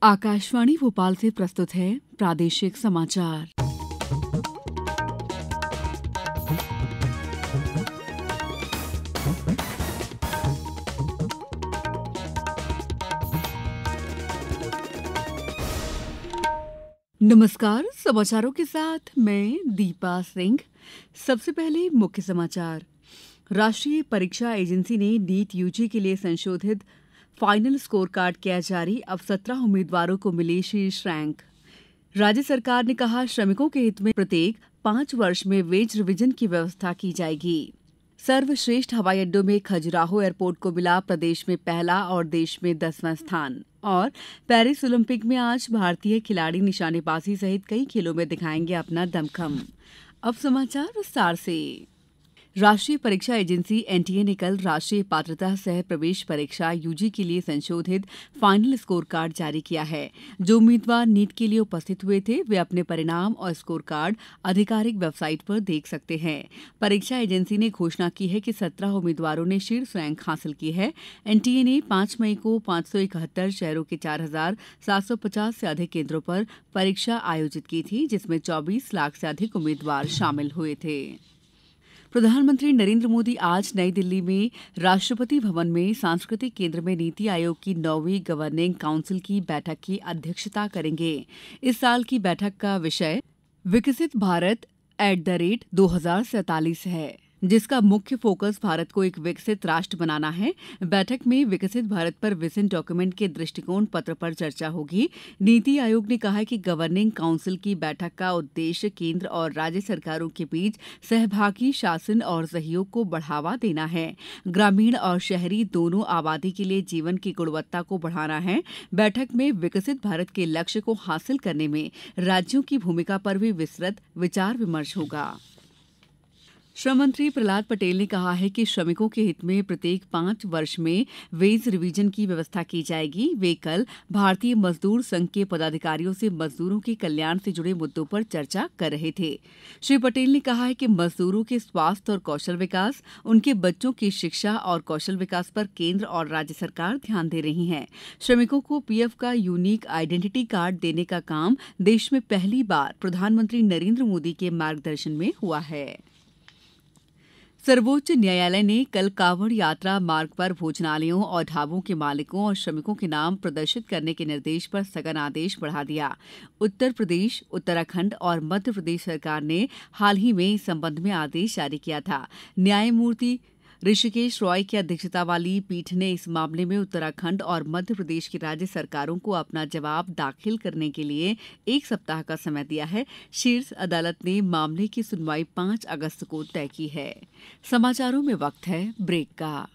आकाशवाणी भोपाल से प्रस्तुत है प्रादेशिक समाचार। नमस्कार, समाचारों के साथ मैं दीपा सिंह। सबसे पहले मुख्य समाचार। राष्ट्रीय परीक्षा एजेंसी ने नीट यूजी के लिए संशोधित फाइनल स्कोर कार्ड किया जारी। अब 17 उम्मीदवारों को मिली शीर्ष रैंक। राज्य सरकार ने कहा, श्रमिकों के हित में प्रत्येक 5 वर्ष में वेज रिवीजन की व्यवस्था की जाएगी। सर्वश्रेष्ठ हवाई अड्डों में खजुराहो एयरपोर्ट को मिला प्रदेश में पहला और देश में 10वां स्थान। और पेरिस ओलंपिक में आज भारतीय खिलाड़ी निशानेबाजी सहित कई खेलों में दिखाएंगे अपना दमखम। अब समाचार विस्तार से। राष्ट्रीय परीक्षा एजेंसी एनटीए ने कल राष्ट्रीय पात्रता सह प्रवेश परीक्षा यूजी के लिए संशोधित फाइनल स्कोर कार्ड जारी किया है। जो उम्मीदवार नीट के लिए उपस्थित हुए थे वे अपने परिणाम और स्कोर कार्ड आधिकारिक वेबसाइट पर देख सकते हैं। परीक्षा एजेंसी ने घोषणा की है कि 17 उम्मीदवारों ने शीर्ष रैंक हासिल की है। एनटीए ने 5 मई को 571 शहरों के 4,750 से अधिक केंद्रों पर परीक्षा आयोजित की थी, जिसमें 24 लाख से अधिक उम्मीदवार शामिल हुए थे। प्रधानमंत्री नरेंद्र मोदी आज नई दिल्ली में राष्ट्रपति भवन में सांस्कृतिक केंद्र में नीति आयोग की 9वीं गवर्निंग काउंसिल की बैठक की अध्यक्षता करेंगे। इस साल की बैठक का विषय विकसित भारत @2047 है, जिसका मुख्य फोकस भारत को एक विकसित राष्ट्र बनाना है। बैठक में विकसित भारत पर विजन डॉक्यूमेंट के दृष्टिकोण पत्र पर चर्चा होगी। नीति आयोग ने कहा है कि गवर्निंग काउंसिल की बैठक का उद्देश्य केंद्र और राज्य सरकारों के बीच सहभागी शासन और सहयोग को बढ़ावा देना है। ग्रामीण और शहरी दोनों आबादी के लिए जीवन की गुणवत्ता को बढ़ाना है। बैठक में विकसित भारत के लक्ष्य को हासिल करने में राज्यों की भूमिका पर भी विस्तृत विचार विमर्श होगा। श्रम मंत्री प्रहलाद पटेल ने कहा है कि श्रमिकों के हित में प्रत्येक 5 वर्ष में वेज रिवीजन की व्यवस्था की जाएगी। वे कल भारतीय मजदूर संघ के पदाधिकारियों से मजदूरों के कल्याण से जुड़े मुद्दों पर चर्चा कर रहे थे। श्री पटेल ने कहा है कि मजदूरों के स्वास्थ्य और कौशल विकास, उनके बच्चों की शिक्षा और कौशल विकास पर केंद्र और राज्य सरकार ध्यान दे रही है। श्रमिकों को पीएफ का यूनिक आइडेंटिटी कार्ड देने का काम देश में पहली बार प्रधानमंत्री नरेंद्र मोदी के मार्गदर्शन में हुआ है। सर्वोच्च न्यायालय ने कल कांवड़ यात्रा मार्ग पर भोजनालयों और ढाबों के मालिकों और श्रमिकों के नाम प्रदर्शित करने के निर्देश पर स्थगन आदेश बढ़ा दिया। उत्तर प्रदेश, उत्तराखंड और मध्य प्रदेश सरकार ने हाल ही में इस संबंध में आदेश जारी किया था। न्यायमूर्ति ऋषिकेश रॉय की अध्यक्षता वाली पीठ ने इस मामले में उत्तराखंड और मध्य प्रदेश की राज्य सरकारों को अपना जवाब दाखिल करने के लिए 1 सप्ताह का समय दिया है। शीर्ष अदालत ने मामले की सुनवाई 5 अगस्त को तय की है। समाचारों में वक्त है ब्रेक का।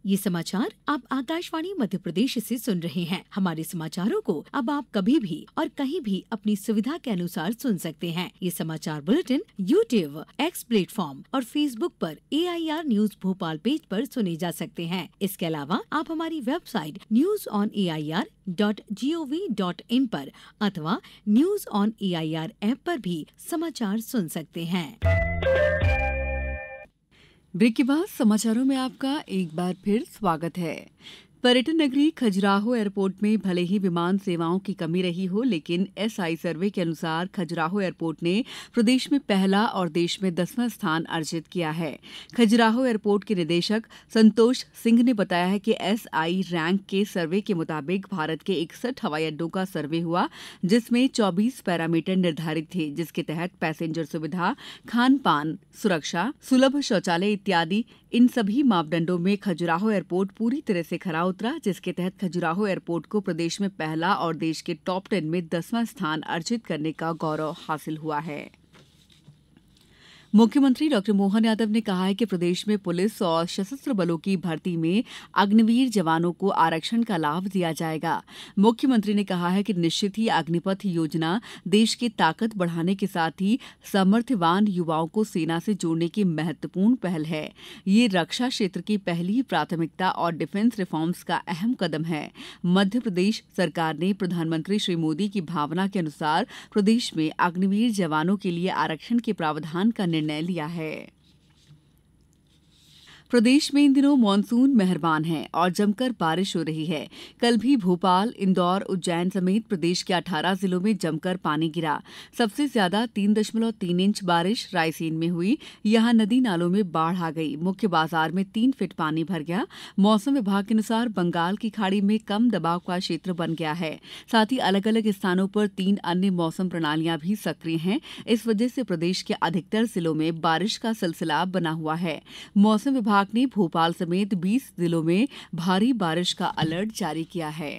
ये समाचार आप आकाशवाणी मध्य प्रदेश से सुन रहे हैं। हमारे समाचारों को अब आप कभी भी और कहीं भी अपनी सुविधा के अनुसार सुन सकते हैं। ये समाचार बुलेटिन YouTube, X प्लेटफॉर्म और Facebook पर AIR न्यूज भोपाल पेज पर सुने जा सकते हैं। इसके अलावा आप हमारी वेबसाइट newsonair.gov.in पर अथवा न्यूज ऑन AIR ऐप पर भी समाचार सुन सकते हैं। ब्रेक के बाद समाचारों में आपका एक बार फिर स्वागत है। पर्यटन नगरी खजुराहो एयरपोर्ट में भले ही विमान सेवाओं की कमी रही हो, लेकिन एसआई सर्वे के अनुसार खजुराहो एयरपोर्ट ने प्रदेश में पहला और देश में 10वां स्थान अर्जित किया है। खजुराहो एयरपोर्ट के निदेशक संतोष सिंह ने बताया है कि एसआई रैंक के सर्वे के मुताबिक भारत के 61 हवाई अड्डों का सर्वे हुआ, जिसमें 24 पैरामीटर निर्धारित थे, जिसके तहत पैसेंजर सुविधा, खान पान, सुरक्षा, सुलभ शौचालय इत्यादि इन सभी मापदंडों में खजुराहो एयरपोर्ट पूरी तरह से खरा उतरा, जिसके तहत खजुराहो एयरपोर्ट को प्रदेश में पहला और देश के टॉप 10 में 10वां स्थान अर्जित करने का गौरव हासिल हुआ है। मुख्यमंत्री डॉ मोहन यादव ने कहा है कि प्रदेश में पुलिस और सशस्त्र बलों की भर्ती में अग्निवीर जवानों को आरक्षण का लाभ दिया जाएगा। मुख्यमंत्री ने कहा है कि निश्चित ही अग्निपथ योजना देश की ताकत बढ़ाने के साथ ही सामर्थ्यवान युवाओं को सेना से जोड़ने की महत्वपूर्ण पहल है। ये रक्षा क्षेत्र की पहली प्राथमिकता और डिफेंस रिफॉर्म्स का अहम कदम है। मध्य प्रदेश सरकार ने प्रधानमंत्री श्री मोदी की भावना के अनुसार प्रदेश में अग्निवीर जवानों के लिए आरक्षण के प्रावधान का निर्णय लिया है। प्रदेश में इन दिनों मानसून मेहरबान है और जमकर बारिश हो रही है। कल भी भोपाल, इंदौर, उज्जैन समेत प्रदेश के 18 जिलों में जमकर पानी गिरा। सबसे ज्यादा 3.3 इंच बारिश रायसेन में हुई। यहां नदी नालों में बाढ़ आ गई। मुख्य बाजार में 3 फीट पानी भर गया। मौसम विभाग के अनुसार बंगाल की खाड़ी में कम दबाव का क्षेत्र बन गया है। साथ ही अलग अलग स्थानों पर 3 अन्य मौसम प्रणालियां भी सक्रिय हैं। इस वजह से प्रदेश के अधिकतर जिलों में बारिश का सिलसिला बना हुआ है। मौसम विभाग ने भोपाल समेत 20 जिलों में भारी बारिश का अलर्ट जारी किया है।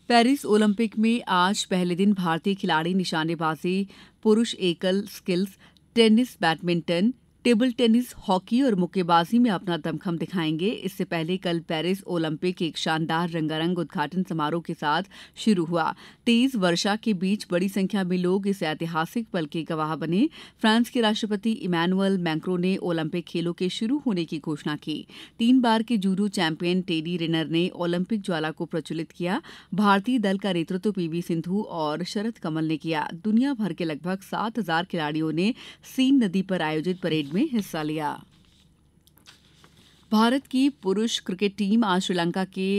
पेरिस ओलंपिक में आज पहले दिन भारतीय खिलाड़ी निशानेबाजी, पुरुष एकल skills, tennis, badminton, table tennis, hockey और मुक्केबाजी में अपना दमखम दिखाएंगे। इससे पहले कल पेरिस ओलंपिक एक शानदार रंगारंग उद्घाटन समारोह के साथ शुरू हुआ। तेज वर्षा के बीच बड़ी संख्या में लोग इस ऐतिहासिक पल के गवाह बने। फ्रांस के राष्ट्रपति इमैनुअल मैक्रों ने ओलंपिक खेलों के शुरू होने की घोषणा की। 3 बार के जूडो चैंपियन टेडी रेनर ने ओलंपिक ज्वाला को प्रज्वलित किया। भारतीय दल का नेतृत्व पीवी सिंधु और शरद कमल ने किया। दुनिया भर के लगभग 7,000 खिलाड़ियों ने सीन नदी पर आयोजित परेड में हिस्सा लिया। भारत की पुरुष क्रिकेट टीम आज श्रीलंका के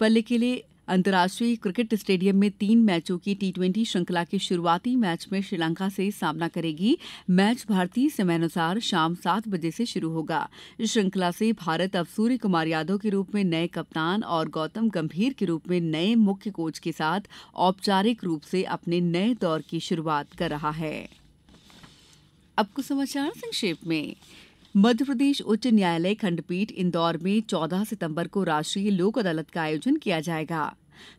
पल्लेकेले अंतर्राष्ट्रीय क्रिकेट स्टेडियम में 3 मैचों की टी20 श्रृंखला के शुरुआती मैच में श्रीलंका से सामना करेगी। मैच भारतीय समयानुसार शाम 7 बजे से शुरू होगा। इस श्रृंखला से भारत अब सूर्य कुमार यादव के रूप में नए कप्तान और गौतम गंभीर के रूप में नए मुख्य कोच के साथ औपचारिक रूप से अपने नए दौर की शुरुआत कर रहा है। अब कुछ समाचार संक्षेप में। मध्य प्रदेश उच्च न्यायालय खंडपीठ इंदौर में 14 सितंबर को राष्ट्रीय लोक अदालत का आयोजन किया जाएगा।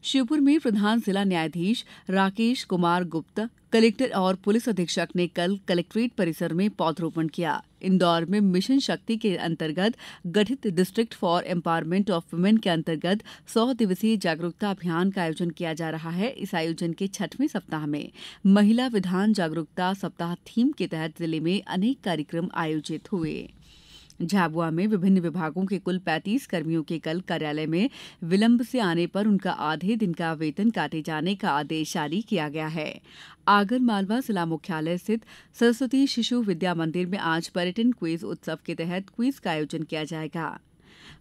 श्योपुर में प्रधान जिला न्यायाधीश राकेश कुमार गुप्ता, कलेक्टर और पुलिस अधीक्षक ने कल कलेक्ट्रेट परिसर में पौधरोपण किया। इंदौर में मिशन शक्ति के अंतर्गत गठित district for empowerment of women के अंतर्गत 100 दिवसीय जागरूकता अभियान का आयोजन किया जा रहा है। इस आयोजन के 6वें सप्ताह में महिला विधान जागरूकता सप्ताह थीम के तहत जिले में अनेक कार्यक्रम आयोजित हुए। झाबुआ में विभिन्न विभागों के कुल 35 कर्मियों के कल कार्यालय में विलंब से आने पर उनका आधे दिन का वेतन काटे जाने का आदेश जारी किया गया है। आगर मालवा जिला मुख्यालय स्थित सरस्वती शिशु विद्या मंदिर में आज पर्यटन क्विज उत्सव के तहत क्विज का आयोजन किया जाएगा।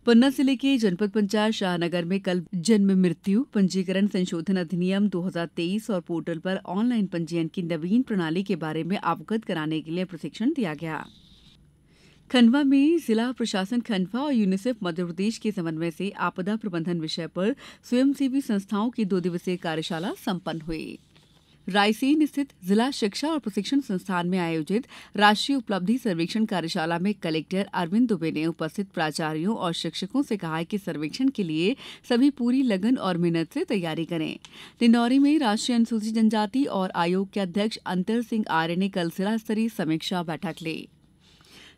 पन्ना जिले के जनपद पंचायत शाहनगर में कल जन्म मृत्यु पंजीकरण संशोधन अधिनियम 2023 और पोर्टल पर ऑनलाइन पंजीयन की नवीन प्रणाली के बारे में अवगत कराने के लिए प्रशिक्षण दिया गया। खंडवा में जिला प्रशासन खंडवा और यूनिसेफ मध्यप्रदेश के समन्वय से आपदा प्रबंधन विषय पर स्वयंसेवी संस्थाओं की 2 दिवसीय कार्यशाला संपन्न हुई। रायसेन स्थित जिला शिक्षा और प्रशिक्षण संस्थान में आयोजित राष्ट्रीय उपलब्धि सर्वेक्षण कार्यशाला में कलेक्टर अरविंद दुबे ने उपस्थित प्राचार्यों और शिक्षकों से कहा कि सर्वेक्षण के लिए सभी पूरी लगन और मेहनत से तैयारी करें। डिंडौरी में राष्ट्रीय अनुसूचित जनजाति और आयोग के अध्यक्ष अंतर सिंह आर्य ने कल जिला स्तरीय समीक्षा बैठक ली।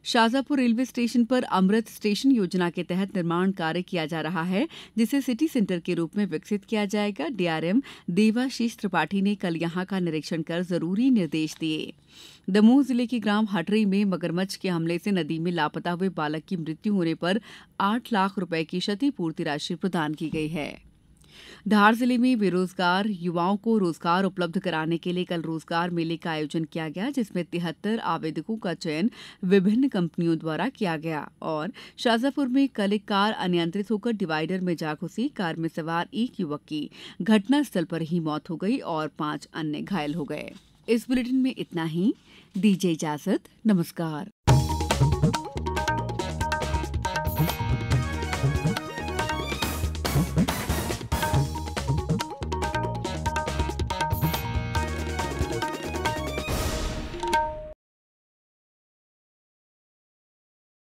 शाजापुर रेलवे स्टेशन पर अमृत स्टेशन योजना के तहत निर्माण कार्य किया जा रहा है, जिसे सिटी सेंटर के रूप में विकसित किया जाएगा। डीआरएम देवाशीष त्रिपाठी ने कल यहां का निरीक्षण कर जरूरी निर्देश दिए। दमोह जिले के ग्राम हटरी में मगरमच्छ के हमले से नदी में लापता हुए बालक की मृत्यु होने पर 8 लाख रुपए की क्षतिपूर्ति राशि प्रदान की गई है। धार जिले में बेरोजगार युवाओं को रोजगार उपलब्ध कराने के लिए कल रोजगार मेले का आयोजन किया गया, जिसमें 73 आवेदकों का चयन विभिन्न कंपनियों द्वारा किया गया। और शाजापुर में कल एक कार अनियंत्रित होकर डिवाइडर में जा घुसी। कार में सवार एक युवक की घटनास्थल पर ही मौत हो गई और 5 अन्य घायल हो गए। इस बुलेटिन में इतना ही। दीजिए इजाजत। नमस्कार।